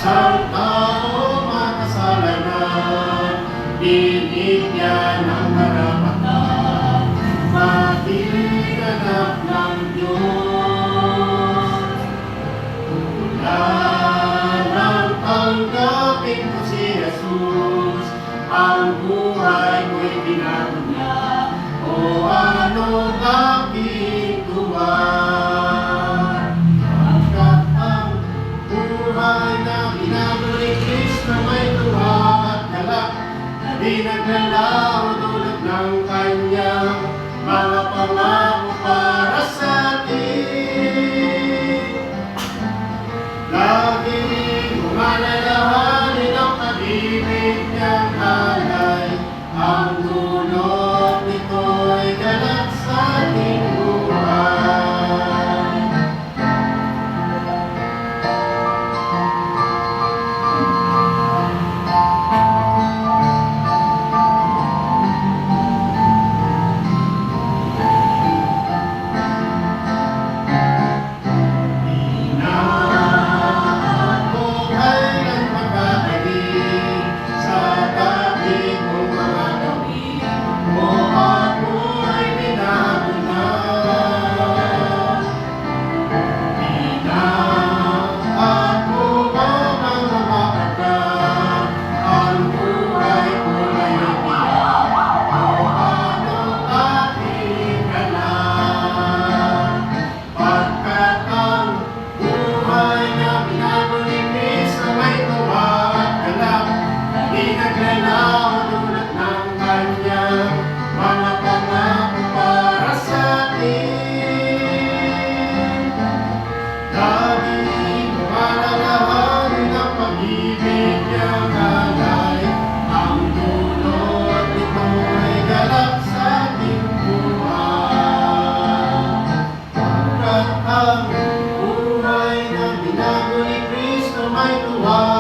isang tao makasalanan, binigyan ng karapatan, maging anak ng Diyos. Mula nang tanggapin ko si Jesus, ang buhay ko'y binago niya, o ano aking tuwa. Pagkat ang buhay na binago ni Kristo may tuwa at galak, na di naglalaho dulot ng kanyang mga pangako para sa atin. Laging umalalahanin ang pag-ibig niyang alay, ang dulot nito'y galak sa ating buhay. Di na ako kailan magkakalik sa dati kong mga gawin, o ako'y binago na. Di na ako mamamamatay, ang buhay ko'y tiyak, o ano aking galak. Pagkat ang buhay na binago ni Kristo may tuwa at galak, na di naglalaho dulot ng kanyang mga pangako para sa atin. Laging umalalahanin ang pag-ibig niyang alay, ang dulot nito'y galak sa ating buhay. Pagkat ang buhay na binago ni Kristo may tuwa